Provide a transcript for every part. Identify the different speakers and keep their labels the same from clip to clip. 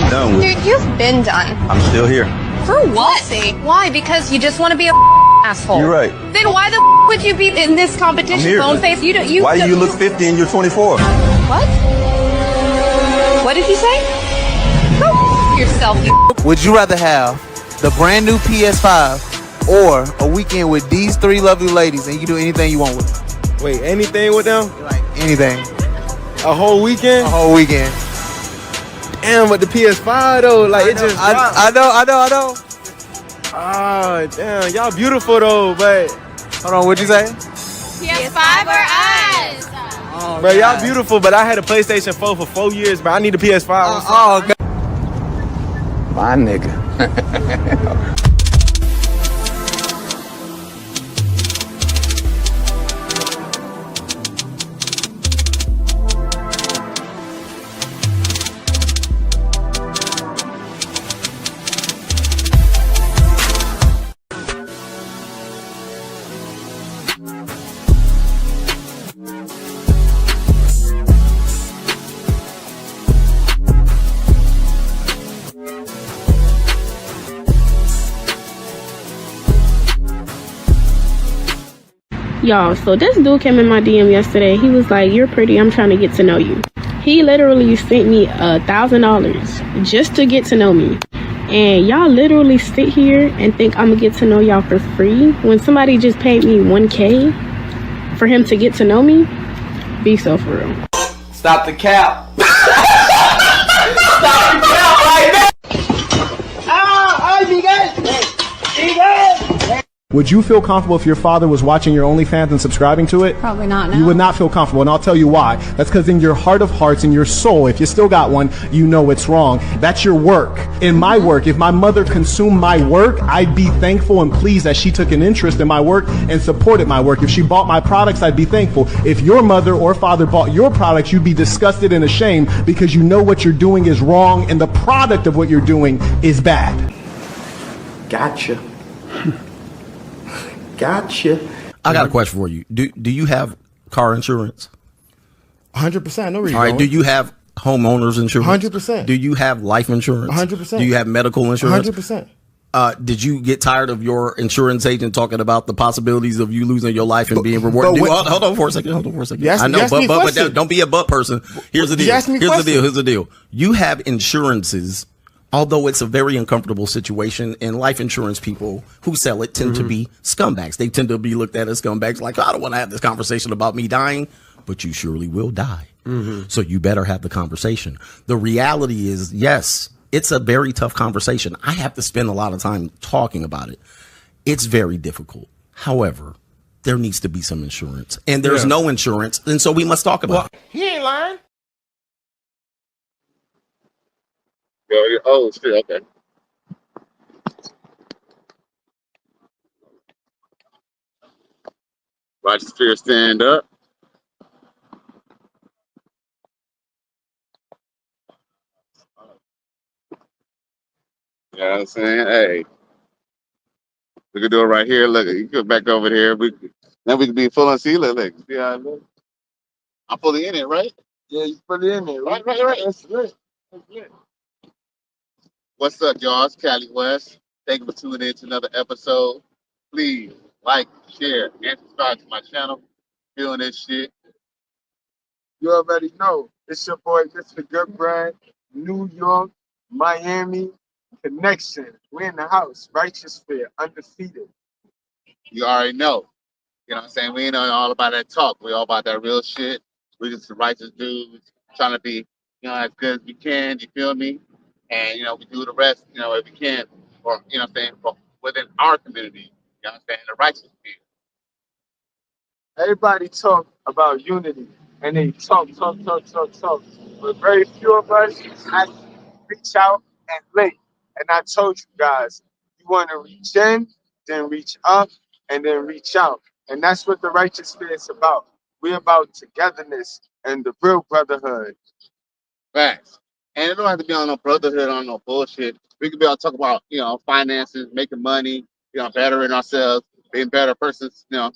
Speaker 1: done with.
Speaker 2: Dude, you've been done.
Speaker 1: I'm still here.
Speaker 2: For what? Why? Because you just want to be a asshole.
Speaker 1: You're right.
Speaker 2: Then why the would you be in this competition? Bone face.
Speaker 1: Why do you look 50 and you're 24?
Speaker 2: What? What did he say? Go yourself, you.
Speaker 3: Would you rather have the brand new PS5 or a weekend with these three lovely ladies and you can do anything you want with them?
Speaker 4: Wait, anything with them?
Speaker 3: Like anything.
Speaker 4: A whole weekend?
Speaker 3: A whole weekend.
Speaker 4: Damn, but the PS5 though, like it just dropped.
Speaker 3: I know.
Speaker 4: Ah, damn, y'all beautiful though, but
Speaker 3: hold on, what'd you say?
Speaker 5: PS5 or us?
Speaker 4: Oh, bro, y'all beautiful, but I had a PlayStation 4 for 4 years, but I need a PS5.
Speaker 3: Oh, okay.
Speaker 6: My nigga.
Speaker 7: Y'all, so this dude came in my DM yesterday. He was like, "You're pretty, I'm trying to get to know you." He literally sent me $1,000 just to get to know me. And y'all literally sit here and think I'm gonna get to know y'all for free when somebody just paid me $1K for him to get to know me? Be so for real.
Speaker 3: Stop the cap. Stop the cap right now.
Speaker 8: Would you feel comfortable if your father was watching your OnlyFans and subscribing to it?
Speaker 2: Probably not. No.
Speaker 8: You would not feel comfortable, and I'll tell you why. That's because in your heart of hearts, in your soul, if you still got one, you know it's wrong. That's your work. In my work, if my mother consumed my work, I'd be thankful and pleased that she took an interest in my work and supported my work. If she bought my products, I'd be thankful. If your mother or father bought your products, you'd be disgusted and ashamed because you know what you're doing is wrong and the product of what you're doing is bad.
Speaker 6: Gotcha. Gotcha.
Speaker 9: I got a question for you. Do you have car insurance?
Speaker 4: 100%. No reason.
Speaker 9: All right. Do you have homeowners insurance?
Speaker 4: 100%.
Speaker 9: Do you have life insurance?
Speaker 4: 100%.
Speaker 9: Do you have medical insurance?
Speaker 4: 100%.
Speaker 9: Did you get tired of your insurance agent talking about the possibilities of you losing your life and being rewarded? Hold on for a second. I know, but don't be a butt person. Here's the deal. Here's the deal. You have insurances. Although it's a very uncomfortable situation, and life insurance people who sell it tend to be scumbags. They tend to be looked at as scumbags, like, I don't want to have this conversation about me dying, but you surely will die. So you better have the conversation. The reality is, yes, it's a very tough conversation. I have to spend a lot of time talking about it. It's very difficult. However, there needs to be some insurance, and there's no insurance, and so we must talk about it.
Speaker 4: He ain't lying.
Speaker 10: Oh, shit, okay. Watch the Spear stand up. You know what I'm saying? Hey, we can do it right here. Look, you go back over here. Then we can be full on see. Look, see how I look? I'm fully in it, right?
Speaker 4: Yeah, you put it in there.
Speaker 10: Right. That's good. What's up, y'all? It's Cali West. Thank you for tuning in to another episode. Please like, share, and subscribe to my channel. Feeling this shit.
Speaker 4: You already know. It's your boy, Mr. GoodBread, New York, Miami, connection. We're in the house. Righteous Fear, undefeated.
Speaker 10: You already know. You know what I'm saying? We ain't all about that talk. We all about that real shit. We just the righteous dudes trying to be, as good as we can. You feel me? And, we do the rest, if we can, or, within our community, you know what I'm saying, the righteous people.
Speaker 4: Everybody talk about unity, and they talk. But very few of us actually reach out and link. And I told you guys, you want to reach in, then reach up, and then reach out. And that's what the righteous spirit is about. We're about togetherness and the real brotherhood.
Speaker 10: Facts. And it don't have to be on no brotherhood, on no bullshit. We could be able to talk about, finances, making money, bettering ourselves, being better persons, not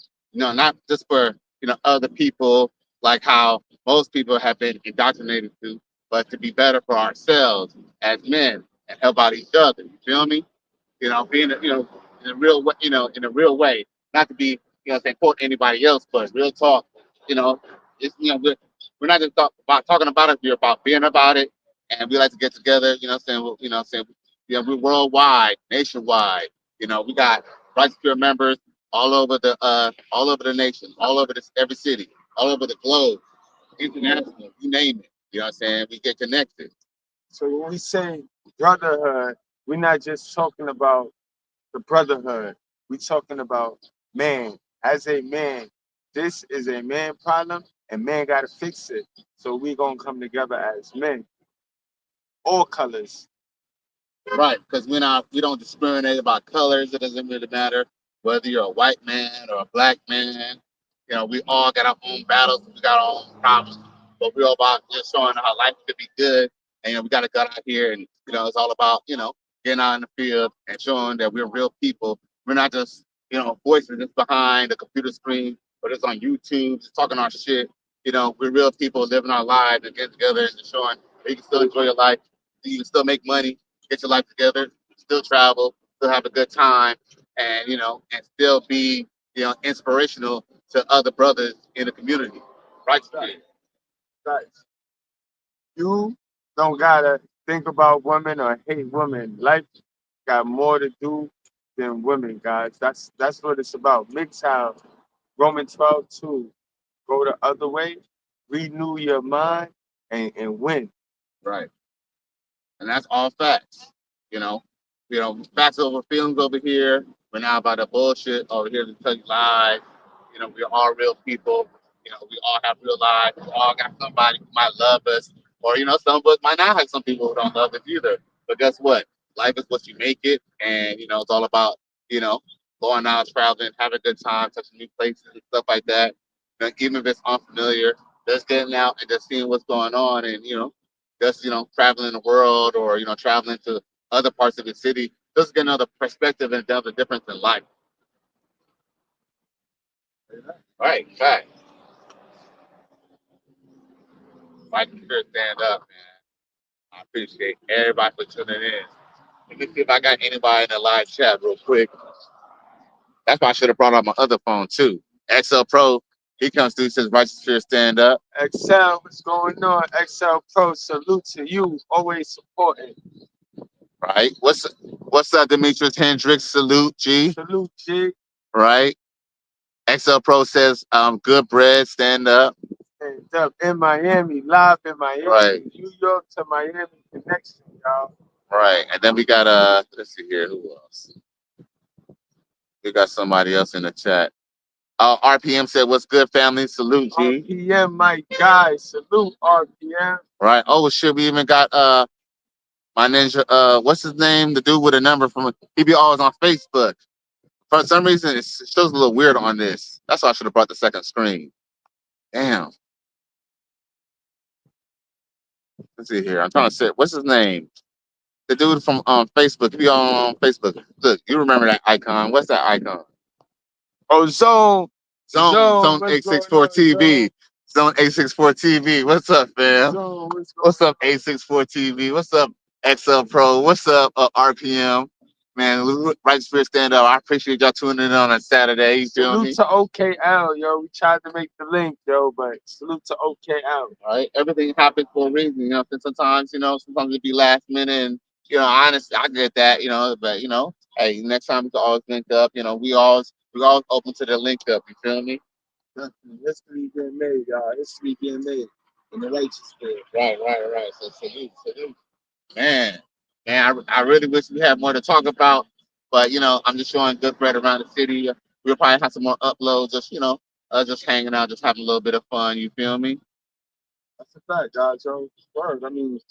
Speaker 10: just for, other people, like how most people have been indoctrinated to, but to be better for ourselves as men and help out each other. You feel me? Being in a real way, in a real way, not to be say quote anybody else, but real talk. It's we're not just about talking about it. We're about being about it, and we like to get together. We're worldwide, nationwide. We got Right Secure members all over the nation, all over every city, all over the globe, international, you name it. You know what I'm saying? We get connected.
Speaker 4: So when we say brotherhood, we're not just talking about the brotherhood. We're talking about man. As a man, this is a man problem, and man got to fix it. So we going to come together as men. All colors.
Speaker 10: Right, because we don't discriminate about colors. It doesn't really matter whether you're a white man or a black man. We all got our own battles. We got our own problems, but we're all about just showing how life could be good. And we got to go out here, and it's all about getting out in the field and showing that we're real people. We're not just voices just behind the computer screen or just on YouTube, just talking our shit. We're real people living our lives and getting together and just showing that you can still enjoy your life, you can still make money, get your life together, still travel, still have a good time, and and still be inspirational to other brothers in the community. Right?
Speaker 4: Right. You don't gotta think about women or hate women. Life got more to do than women, guys. That's what it's about. MGTOW, Romans 12:2. Go the other way, renew your mind, and win.
Speaker 10: Right. And that's all facts. You know, facts over feelings over here. We're not about the bullshit over here to tell you lies. We're all real people. We all have real lives. We all got somebody who might love us, or some of us might not have some people who don't love us either. But guess what? Life is what you make it, and it's all about going out, traveling, having a good time, touching new places and stuff like that. Even if it's unfamiliar, just getting out and just seeing what's going on, and just traveling the world, or traveling to other parts of the city, just get another perspective and another difference in life. Right, fact. Like to stand up, man. I appreciate everybody for tuning in. Let me see if I got anybody in the live chat real quick. That's why I should have brought out my other phone too. XL Pro, he comes through, says Righteous Fear stand up.
Speaker 4: XL, what's going on? XL Pro, salute to you. Always supporting.
Speaker 10: Right. What's up, Demetrius Hendricks? Salute, G.
Speaker 4: Salute, G.
Speaker 10: Right. XL Pro says, GoodBread, stand up.
Speaker 4: Stand up in Miami, live in Miami,
Speaker 10: right.
Speaker 4: New York to Miami connection, y'all.
Speaker 10: Right. And then we got let's see here, who else? We got somebody else in the chat. RPM said, "What's good, family? Salute, G."
Speaker 4: RPM, my guy. Salute, RPM.
Speaker 10: Right. Oh shit, we even got my ninja. What's his name? The dude with a number from. He be always on Facebook. For some reason, it shows a little weird on this. That's why I should have brought the second screen. Damn. Let's see here. I'm trying to say, what's his name? The dude from Facebook. He be on Facebook. Look, you remember that icon? What's that icon?
Speaker 4: Oh, Zone
Speaker 10: 864 TV. Zone 864 TV. What's up, fam? What's up, 864 TV? What's up, XL Pro? What's up, RPM? Man, Right Spirit stand up. I appreciate y'all tuning in on a Saturday. You feel me?
Speaker 4: Salute to OKL, yo. We tried to make the link, yo, but salute to OKL.
Speaker 10: All right, everything happens for a reason. Sometimes it be last minute, and honestly, I get that. But hey, next time we can always link up. We always open to the link up. You feel me?
Speaker 4: History being made, y'all. History being made in the righteous way.
Speaker 10: Right. So salute. Man, I really wish we had more to talk about, but I'm just showing GoodBread around the city. We'll probably have some more uploads, just hanging out, just having a little bit of fun. You feel me?
Speaker 4: That's a fact, guys. Yo, word. I mean,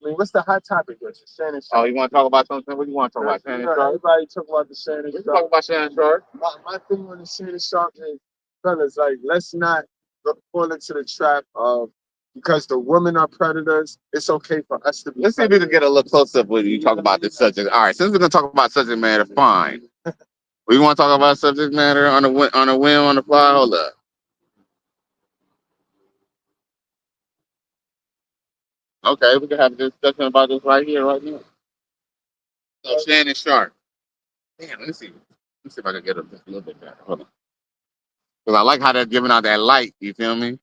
Speaker 4: what's the hot topic? Shannon Sharpe.
Speaker 10: Oh, you want to talk about something? What do you want to talk about? Shannon Sharpe?
Speaker 4: Everybody talk about the Shannon Sharpe.
Speaker 10: Talk about Shannon Sharpe.
Speaker 4: My thing on the Shannon Sharpe is, fellas, like, let's not fall into the trap of, because the women are predators, it's okay for us to be.
Speaker 10: Let's see if we can get a little close up when you talk about this subject. All right, since we're gonna talk about subject matter, fine. We want to talk about subject matter on a whim, on the fly. Hold up. Okay, we can have a discussion about this right here, right now. So Shannon Sharpe. Damn, let me see. Let me see if I can get up just a little bit better. Hold on. Because I like how they're giving out that light. You feel me?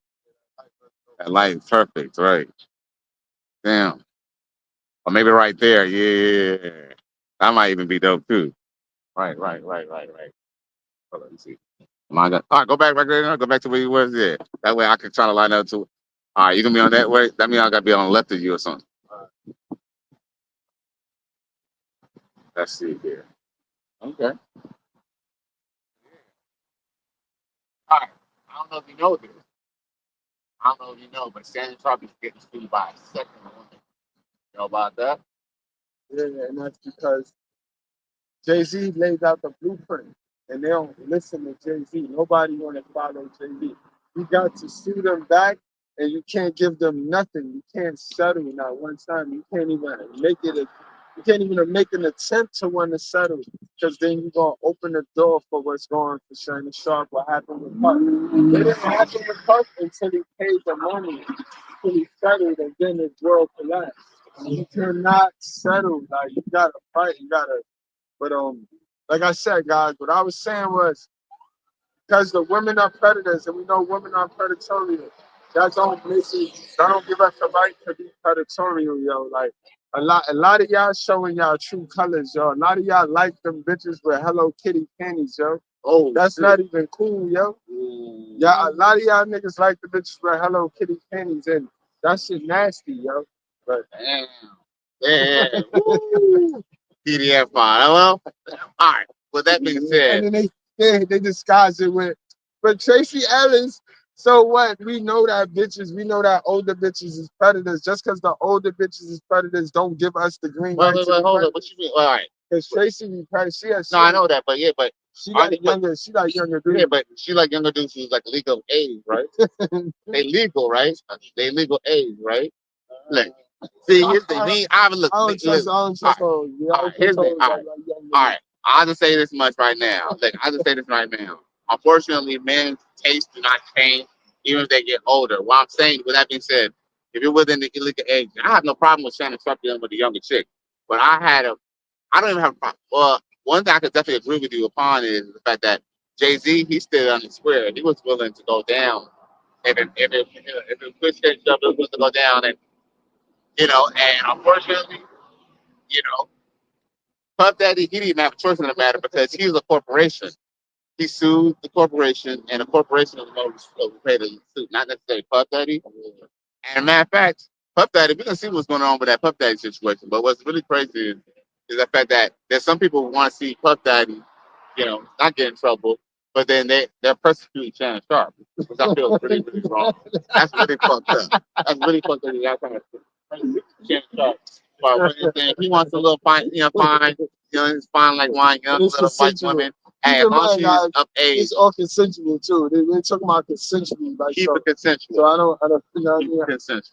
Speaker 10: That light is perfect, right? Damn. Or maybe right there. Yeah. That might even be dope too. Right. Hold on, let me see. Am I all right, go back right there. Go back to where you was there. That way I can try to line up to. All right, you gonna be on that way? That means I gotta be on the left of you or something. Let's see here. Okay. All right. I don't know if you know this. I don't know if you know, but Shannon Sharpe is getting sued by a second woman. You know about that?
Speaker 4: Yeah, and that's because Jay-Z lays out the blueprint, and they don't listen to Jay-Z. Nobody want to follow Jay-Z. You got to sue them back, and you can't give them nothing. You can't settle not one time. You can't even make it. You can't even make an attempt to want to settle, because then you're gonna open the door for what's going for Shannon Sharpe. What happened with Puff? It didn't happen with Puff until he paid the money, until he settled, and then the world collapsed. You cannot settle. Like you gotta fight. You gotta. But like I said, guys, what I was saying was because the women are predators, and we know women are predatory. That don't give us the right to be predatory, yo. Like a lot of y'all showing y'all true colors, yo. A lot of y'all like them bitches with Hello Kitty panties, yo. Oh, that's not even cool, yo. Yeah, a lot of y'all niggas like the bitches with Hello Kitty panties, and that shit nasty, yo. But
Speaker 10: damn. Woo. PDF file. Well, all right. With that being said,
Speaker 4: and then they disguise it with, but Tracy Ellis. So what? We know that older bitches is predators. Just because the older bitches is predators, don't give us the green light.
Speaker 10: Wait, hold up. What you mean? All right.
Speaker 4: Because Tracy be predators.
Speaker 10: No, I know that, but yeah, but
Speaker 4: she like younger. She like younger dudes.
Speaker 10: Yeah, but she like younger dudes who's like legal age, right? They legal, right? They legal age, right? Look. See, here's the thing. I haven't looked. Here's the thing. All right. I'll just say this much right now. Look, I'll just say this right now. Unfortunately, men's tastes do not change even if they get older. What I'm saying, with that being said, if you're within the illegal age, I have no problem with Shannon Sharpe dealing with a younger chick. But I don't even have a problem. Well, one thing I could definitely agree with you upon is the fact that Jay-Z, he stood on the square. He was willing to go down. If it push came to shove, he was willing to go down and and unfortunately, you know, Puff Daddy, he didn't have a choice in the matter because he was a corporation. He sued the corporation, and the corporation was going to pay the suit, not necessarily Puff Daddy. And matter of fact, Puff Daddy, we can see what's going on with that Puff Daddy situation. But what's really crazy is the fact that there's some people who want to see Puff Daddy, not get in trouble, but then they're persecuting Shannon Sharpe, which I feel is really, really wrong. That's really fucked up. That's really fucked up. Y'all trying to Shannon Sharpe. But when if he wants a little fine, it's fine like wine, little white woman. Hey, as long as she's of age.
Speaker 4: It's all consensual too. They're talking about consensual. Like,
Speaker 10: keep it consensual.
Speaker 4: So I don't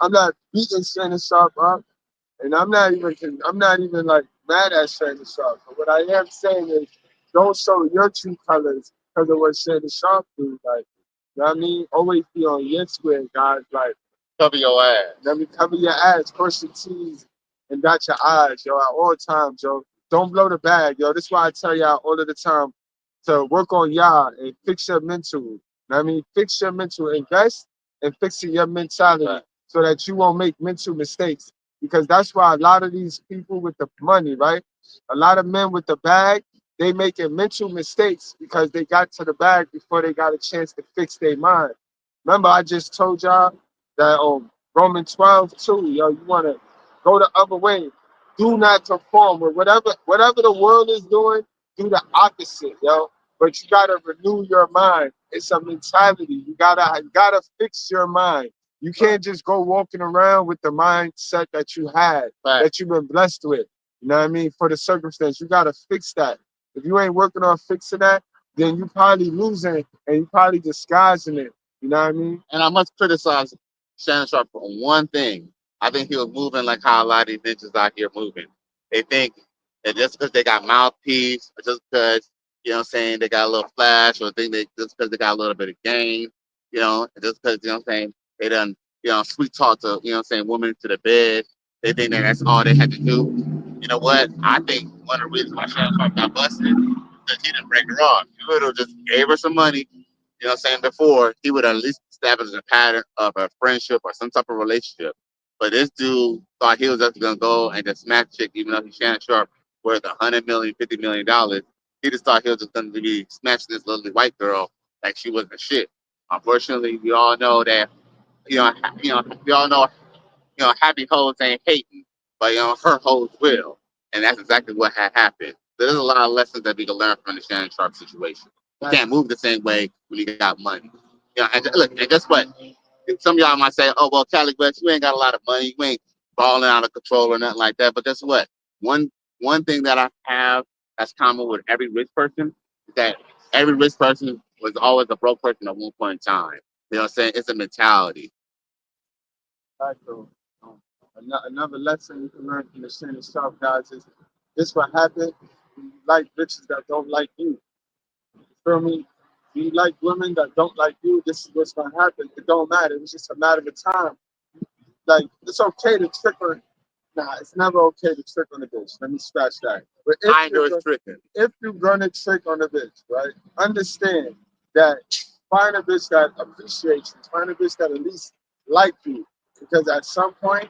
Speaker 4: I'm not beating Shannon Sharpe up, and I'm not even like mad at Shannon Sharpe. But what I am saying is, don't show your true colors because of what Shannon Sharpe do. Like, you know what I mean? Always be on your square, guys. Like,
Speaker 10: cover your ass.
Speaker 4: Let me cover your ass, cross your T's, and dot your I's, yo, at all times, yo. Don't blow the bag, yo. This is why I tell y'all all of the time to work on y'all and fix your mental. You know what I mean? Fix your mental. Invest in fixing your mentality so that you won't make mental mistakes. Because that's why a lot of these people with the money, right? A lot of men with the bag, they making mental mistakes because they got to the bag before they got a chance to fix their mind. Remember, I just told y'all that Romans 12 too, yo, you want to go the other way. Do not conform with whatever the world is doing. Do the opposite, yo. But you gotta renew your mind. It's a mentality. You gotta fix your mind. You can't just go walking around with the mindset that you had, that you've been blessed with. You know what I mean? For the circumstance, you gotta fix that. If you ain't working on fixing that, then you probably losing and you probably disguising it. You know what I mean?
Speaker 10: And I must criticize Shannon Sharpe for one thing. I think he was moving like how a lot of these ninjas out here moving. They think that just because they got mouthpiece, or just because, they got a little flash, or think they just because they got a little bit of game, just because, they done sweet talk to, women to the bed. They think that that's all they had to do. You know what? I think one of the reasons why Shannon Sharpe got busted is because he didn't break her off. He would have just gave her some money, before, he would at least establish a pattern of a friendship or some type of relationship. But this dude thought he was just going to go and just smack chick, even though he's Shannon Sharpe, worth $100 million, $50 million. He just thought he was just going to be smashing this little white girl like she wasn't shit. Unfortunately, we all know that, we all know, happy hoes ain't hating, but, her hoes will. And that's exactly what had happened. So there's a lot of lessons that we can learn from the Shannon Sharpe situation. You can't move the same way when you got money. And look, and guess what? Some of y'all might say, oh, well, Cali West, you ain't got a lot of money. You ain't balling out of control or nothing like that. But guess what? One thing that I have that's common with every rich person is that every rich person was always a broke person at one point in time. You know what I'm saying? It's a mentality.
Speaker 4: Right, so, another lesson you can learn from the Shannon Sharpe guys is this what happened when you like bitches that don't like you. You feel me? When you like women that don't like you, this is what's gonna happen. It don't matter. It's just a matter of time. Like, it's okay to trick her. Nah, it's never okay to trick on a bitch. Let me scratch that. But
Speaker 10: I know it's tricking.
Speaker 4: If you're gonna trick on a bitch, right? Understand that find a bitch that appreciates you. Find a bitch that at least like you. Because at some point,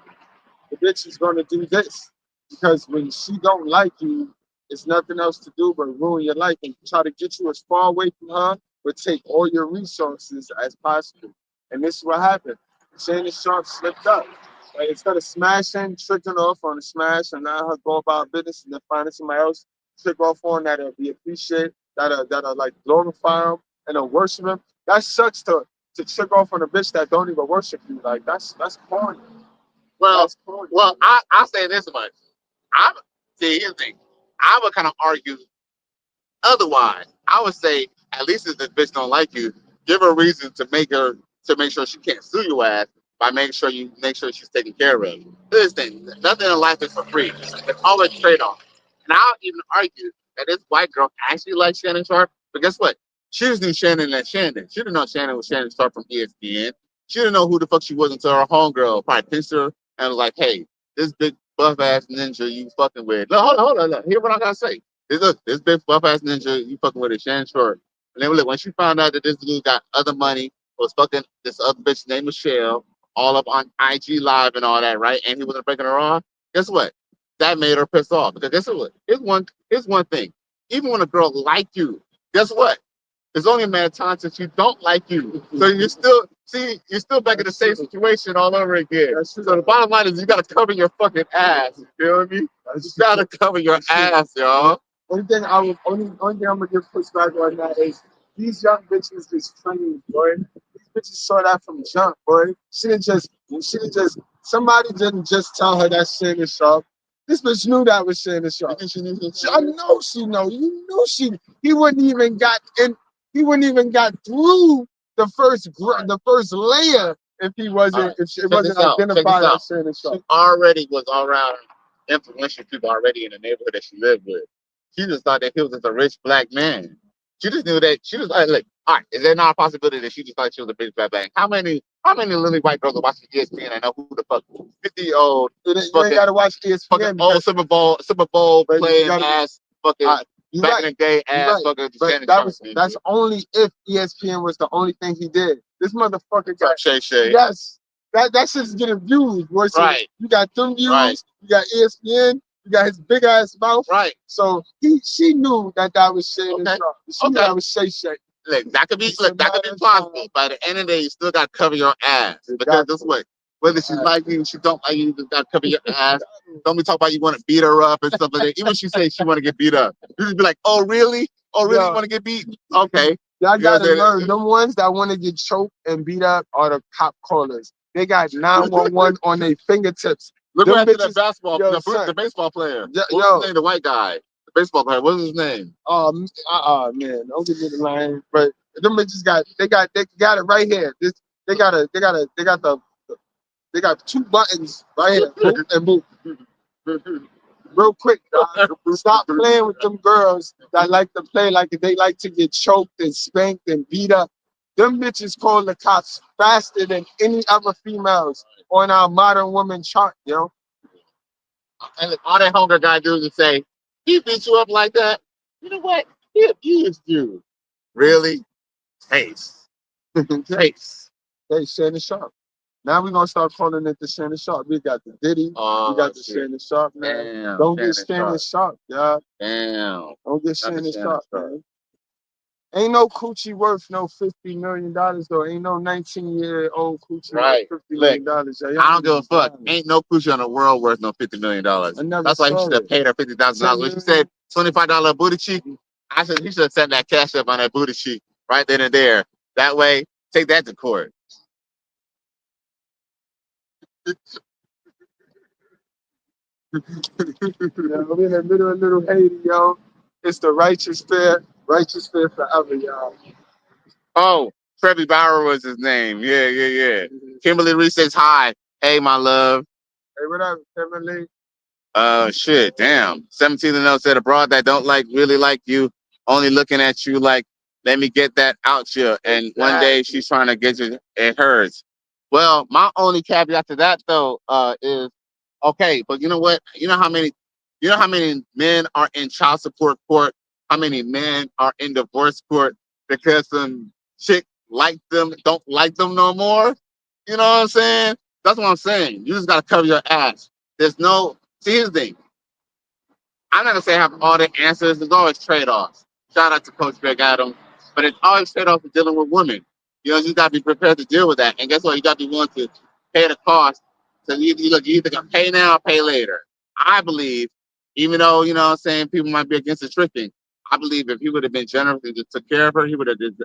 Speaker 4: the bitch is gonna do this. Because when she don't like you, it's nothing else to do but ruin your life and try to get you as far away from her, but take all your resources as possible. And this is what happened. Shannon Sharpe slipped up. Like, instead of smashing, tricking off on a smash, and now her go about business and then finding somebody else, trick off on that'll be appreciated, that'll like glorify him and worship him. That sucks to trick off on a bitch that don't even worship you. Like, that's corny.
Speaker 10: Well, I'll say this much. Here's the thing. I would kind of argue otherwise. I would say, at least if this bitch don't like you, give her a reason to make sure she can't sue your ass by making sure she's taken care of. This thing, nothing in life is for free. It's always a trade-off. And I'll even argue that this white girl actually likes Shannon Sharpe, but guess what? She just knew Shannon as Shannon. She didn't know Shannon was Shannon Sharpe from ESPN. She didn't know who the fuck she was until her homegirl probably pinched her and was like, hey, this big buff ass ninja you fucking with. No, hold on. Hear what I gotta say. This big buff ass ninja you fucking with is Shannon Sharpe. And then look, when she found out that this dude got other money, was fucking this other bitch named Michelle, all up on IG Live and all that, right? And he wasn't breaking her off. Guess what? That made her pissed off. Because guess what? Here's one thing. Even when a girl like you, guess what? It's only a matter of time since you don't like you. So you're still back in the same situation all over again. So the bottom line is you gotta cover your fucking ass. You feel me? You gotta cover your ass, y'all.
Speaker 4: Only thing I'm gonna give pushback on that is these young bitches is trained, boy. These bitches saw that from jump, boy. Somebody didn't just tell her that Shannon Sharpe. This bitch knew that was Shannon Sharpe. I know she know. You knew he wouldn't even got through the first layer if it wasn't identified as Shannon Sharpe.
Speaker 10: She already was all around influential people already in the neighborhood that she lived with. She just thought that he was just a rich black man. She just knew that she was like, all right, is there not a possibility that she just thought she was a big black man? How many little white girls are watching ESPN and know who the fuck 50-year-old
Speaker 4: you ain't gotta watch ESPN
Speaker 10: fucking old Super Bowl playing ass fucking back in the day ass fucking
Speaker 4: that's only if ESPN was the only thing he did. This motherfucker got
Speaker 10: Shay.
Speaker 4: Yes. That shit's getting views, boy. So
Speaker 10: right.
Speaker 4: You got them views,
Speaker 10: right.
Speaker 4: You got ESPN, you got his big ass mouth.
Speaker 10: Right.
Speaker 4: So she knew that was Shannon Sharpe. She knew that was Shay.
Speaker 10: Look, that could be plausible. By the end of the day, you still got to cover your ass. Because this way, whether she like you, she don't like you, you got to cover your ass. Don't be talking about you want to beat her up and stuff like that. Even if she says she want to get beat up, you just be like, oh, really? Oh, really? You want to get beat? Okay.
Speaker 4: Y'all got to learn. Them ones that want to get choked and beat up are the cop callers. They got 911 on their fingertips.
Speaker 10: Look at the basketball, the baseball player. What's his name? The white guy. The baseball player. What's his name?
Speaker 4: Man. Don't give me the line. But them bitches got it right here. They got 2 buttons right here. Boop and boop. Real quick, dog. Stop playing with them girls that like to play like they like to get choked and spanked and beat up. Them bitches call the cops faster than any other females on our modern woman chart, yo.
Speaker 10: And look, all that hunger guy do is say, he beat you up like that. You know what? He abused you. Really? Taste. Taste.
Speaker 4: Hey, Shannon Sharpe. Now we're gonna start calling it the Shannon Sharpe. We got the Diddy, we got the Shannon Sharpe, man.
Speaker 10: Damn,
Speaker 4: Don't get Shannon Sharpe, y'all.
Speaker 10: Damn.
Speaker 4: Don't get Shannon Sharpe, man. Ain't no coochie worth no $50 million though. Ain't no 19-year-old coochie worth $50 million.
Speaker 10: I don't give a fuck. Ain't no coochie in the world worth no $50 million. That's why you should have paid her $50,000. When she said $25 booty cheek, I said he should have sent that cash up on that booty cheek right then and there. That way, take that to court.
Speaker 4: Yeah, we're in the middle of little Haiti, yo. It's the righteous fair forever, y'all.
Speaker 10: Oh, Trevi Bauer was his name. Yeah. Kimberly Reese says hi. Hey, my love.
Speaker 4: Hey, what up, Kimberly?
Speaker 10: Shit, damn. 17-0 said abroad that don't really like you, only looking at you like, let me get that out here. And one day she's trying to get you, it hurts. Well, my only caveat to that though, is okay, but you know what? You know how many men are in child support court? How many men are in divorce court because some chick don't like them no more? You know what I'm saying? That's what I'm saying. You just gotta cover your ass. There's no here's the thing. I'm not gonna say I have all the answers. There's always trade-offs. Shout out to Coach Greg Adams. But it's always trade-offs of dealing with women. You know, you gotta be prepared to deal with that. And guess what? You gotta be willing to pay the cost. So you either gonna pay now or pay later. I believe, even though, you know what I'm saying, people might be against the tricking, I believe if he would have been generous and just took care of her, he would have just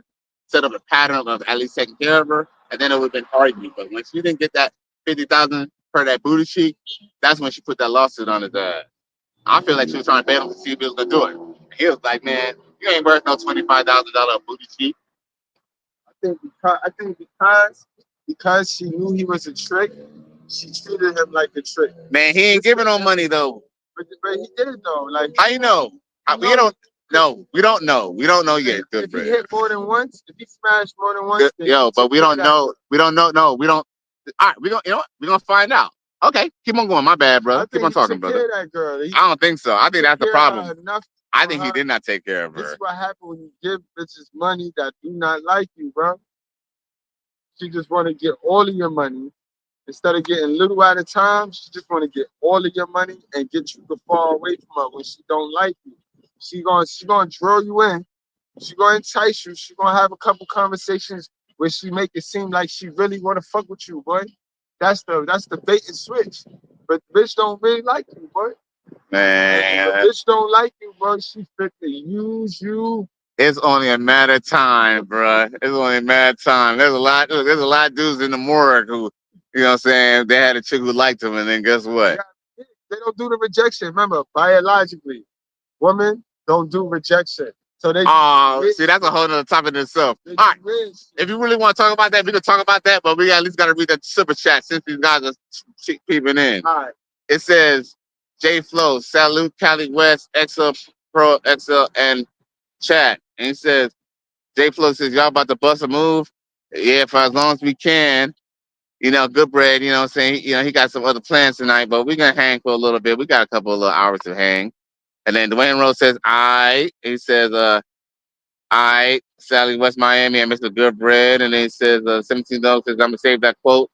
Speaker 10: set up a pattern of at least taking care of her, and then it would have been argued. But when she didn't get that $50,000 per that booty cheek, that's when she put that lawsuit on his ass. I feel like she was trying to bait him to see if he was gonna do it. He was like, "Man, you ain't worth no $25,000 booty cheek."
Speaker 4: I think because she knew he was a trick, she treated him like a trick.
Speaker 10: Man, he ain't giving no money though.
Speaker 4: But he did it though. Like,
Speaker 10: how you know? We don't know. We don't know. We don't know yet.
Speaker 4: If he hit more than once, if he smashed more than once,
Speaker 10: but we don't know. We don't know. No, we don't. All right, you know what? We're gonna find out. Okay, keep on going. My bad, bro. Keep on talking, brother.
Speaker 4: That girl.
Speaker 10: I don't think so. I think that's the problem. I think he did not take care of her.
Speaker 4: This is what happens when you give bitches money that do not like you, bro. She just want to get all of your money. Instead of getting little at a time, she just want to get all of your money and get you to fall away from her when she don't like you. She gonna drill you in. She gonna entice you. She gonna have a couple conversations where she make it seem like she really want to fuck with you, boy. That's the bait and switch. But bitch don't really like you, boy.
Speaker 10: Man,
Speaker 4: bitch don't like you, bro. She fit to use you.
Speaker 10: It's only a matter of time, bro. It's only a matter of time. There's a lot of dudes in the morgue who, you know what I'm saying, they had a chick who liked them, and then guess what?
Speaker 4: They don't do the rejection. Remember, biologically, women don't do rejection. So they
Speaker 10: see, that's a whole other topic in itself. All right. If you really want to talk about that, we can talk about that, but we at least got to read that super chat since these guys are peeping in.
Speaker 4: All right.
Speaker 10: It says, J Flow, salute Cali West, XL Pro, XL, and chat. And he says, J Flow says, y'all about to bust a move? Yeah, for as long as we can. You know, GoodBread, you know what I'm saying? You know, he got some other plans tonight, but we're going to hang for a little bit. We got a couple of little hours to hang. And then Dwayne Rose says, he says, Sally West Miami and Mr. GoodBread. And then he says, $17 says, I'm going to save that quote.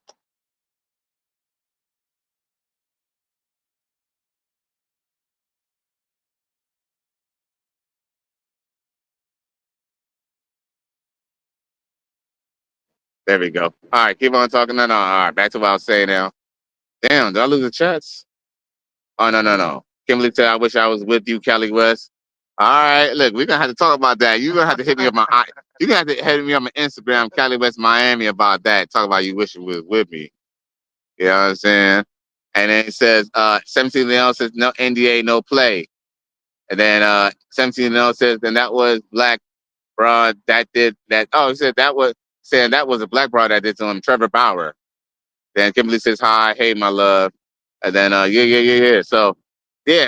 Speaker 10: There we go. All right, keep on talking. No. All right, back to what I was saying now. Damn, did I lose the chats? Oh, no. Kimberly said, I wish I was with you, Cali West. All right, look, we're going to have to talk about that. You're going to have to hit me up you're going to have to hit me up on Instagram, Cali West Miami, about that. Talk about you wish you was with me. You know what I'm saying? And then it says, 17 else says, no NDA, no play. And then 17 else says, then that was Black Broad that did that. Oh, he said that was a Black Broad that did to him, Trevor Bauer. Then Kimberly says, hi, hey, my love. And then, yeah.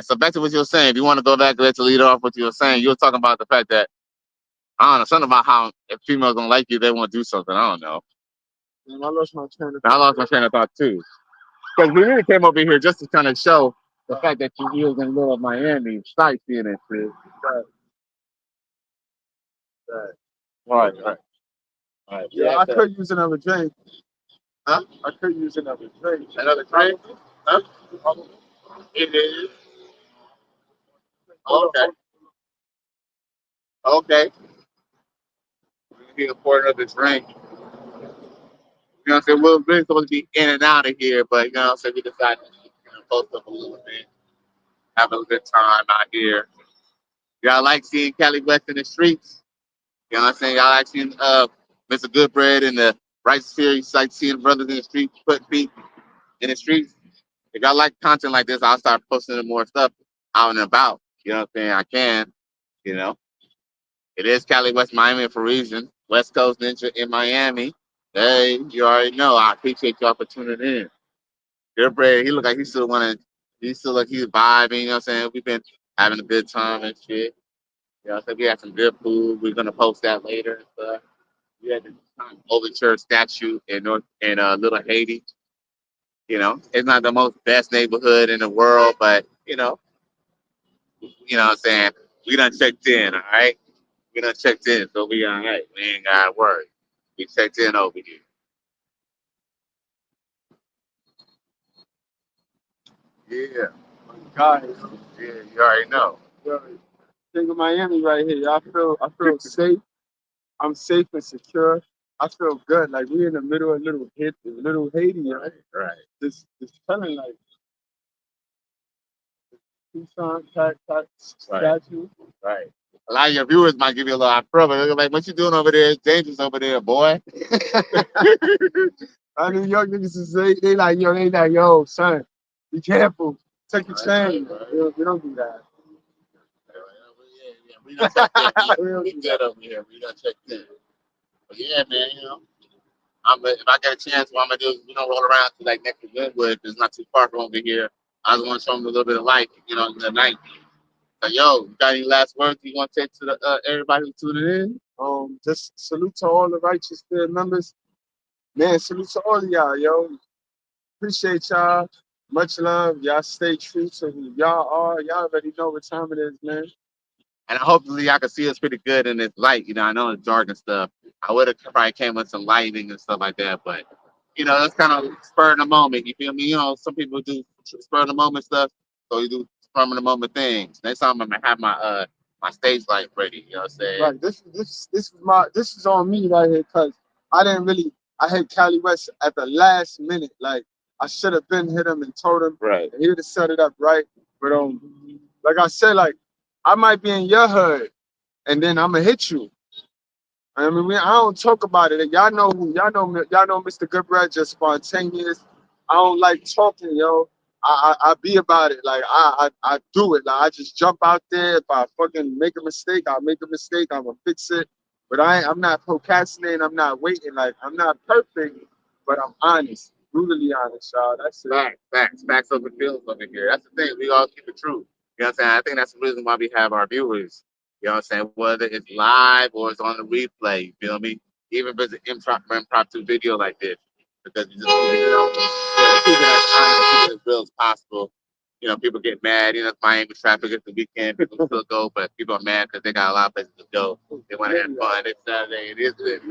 Speaker 10: So back to what you were saying. If you want to go back, let's lead off what you were saying. You were talking about the fact that I don't know, something about how if females don't like you, they want to do something. I don't know.
Speaker 4: And I lost my train of
Speaker 10: I
Speaker 4: thought.
Speaker 10: lost my train of thought too. Because we really came over here just to kind of show the fact that you was in the middle of Miami, sightseeing and shit. Right.
Speaker 4: Yeah, I could use another drink.
Speaker 10: Huh?
Speaker 4: I could use another drink.
Speaker 10: Another drink? Huh? It is. Okay. We're here for another drink. You know what I'm saying? We're really supposed to be in and out of here, but you know what I'm saying? We decided to post up a little bit, have a good time out here. Y'all like seeing Cali West in the streets? You know what I'm saying? Y'all like seeing Mr. GoodBread and the Right Series, like seeing brothers in the streets, putting feet in the streets. If y'all like content like this, I'll start posting more stuff out and about. You know what I'm saying? I can, you know. It is Cali West Miami for a reason. West Coast Ninja in Miami. Hey, you already know. I appreciate y'all for tuning in. GoodBread, he look like he still like he's vibing, you know what I'm saying? We've been having a good time and shit. You know what I'm saying? We had some good food. We're gonna post that later and stuff. We had the Overture statue in Little Haiti. You know, it's not the most best neighborhood in the world, but you know what I'm saying? We done checked in, all right? We done checked in, so we all right. We ain't gotta worry. We checked in over here. Yeah.
Speaker 4: Guys,
Speaker 10: Yeah, you already know.
Speaker 4: think of Miami right here. I feel safe. I'm safe and secure. I feel good. Like we in the middle of little Haiti, right?
Speaker 10: Right.
Speaker 4: Just telling like Tucson statue.
Speaker 10: Right. A lot of your viewers might give you a little afro, but they're like, what you doing over there? It's dangerous over there, boy.
Speaker 4: I know young niggas is they like yo son, be careful, take your chain. We don't do that.
Speaker 10: Yeah, we done checked in. We good over here. We done checked in. But yeah, man, you know, if I get a chance, what I'm gonna do is we gonna roll around to like next to Glenwood. It's not too far from over here. I just want to show them a little bit of life, you know, in the night. So, yo, you got any last words you want to take to the everybody who tuned in?
Speaker 4: Just salute to all the Righteous Spirit members. Man, salute to all of y'all, yo. Appreciate y'all. Much love. Y'all stay true to who y'all are. Y'all already know what time it is, man.
Speaker 10: And hopefully y'all can see us pretty good in this light. You know, I know it's dark and stuff. I would have probably came with some lighting and stuff like that, but you know, that's kind of spur of the moment. You feel me? You know, some people do spur of the moment stuff, so you do spur of the moment things. Next time I'm gonna have my stage light ready. You know what I'm saying?
Speaker 4: Right. This is on me right here, cause I hit Cali West at the last minute. Like I should have been hit him and told him.
Speaker 10: Right.
Speaker 4: And he would have set it up right. But like I said, like I might be in your hood, and then I'm gonna hit you. I mean, I don't talk about it. Y'all know Mr. GoodBread just spontaneous. I don't like talking, yo. I be about it. Like I do it. Like I just jump out there. If I fucking make a mistake, I'll make a mistake. I'm gonna fix it. But I'm not procrastinating. I'm not waiting. Like I'm not perfect, but I'm honest, brutally honest, y'all. That's it.
Speaker 10: Facts over feelings over here. That's the thing. We all keep it true. You know what I'm saying? I think that's the reason why we have our viewers. You know what I'm saying? Whether it's live or it's on the replay, you feel me? Even if it's an impromptu video like this. Because you just keep it as honest, keep it as real as possible. You know, people get mad. You know, it's Miami traffic. It's the weekend. People still go, but people are mad because they got a lot of places to go. They want to have fun. It's Saturday. It is lit.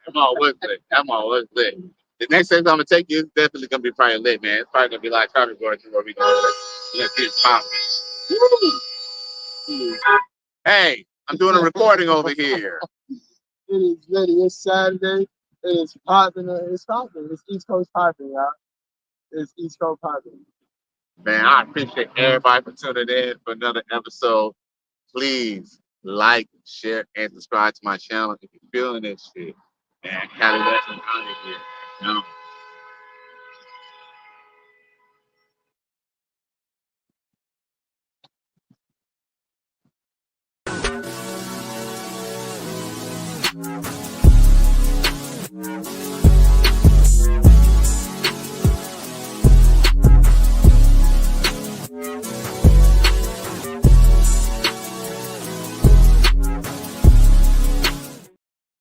Speaker 10: I'm always lit. The next time I'm gonna take you is definitely gonna be probably lit, man. It's probably gonna be like Carter Gordon where we go. Let's get popping. Hey, I'm doing a recording over here.
Speaker 4: It is ready. It's Saturday. It is popping. It's popping. It's East Coast popping, y'all. It's East Coast popping.
Speaker 10: Man, I appreciate everybody for tuning in for another episode. Please like, share, and subscribe to my channel if you're feeling this shit. Man, Cali West is out of here. You know?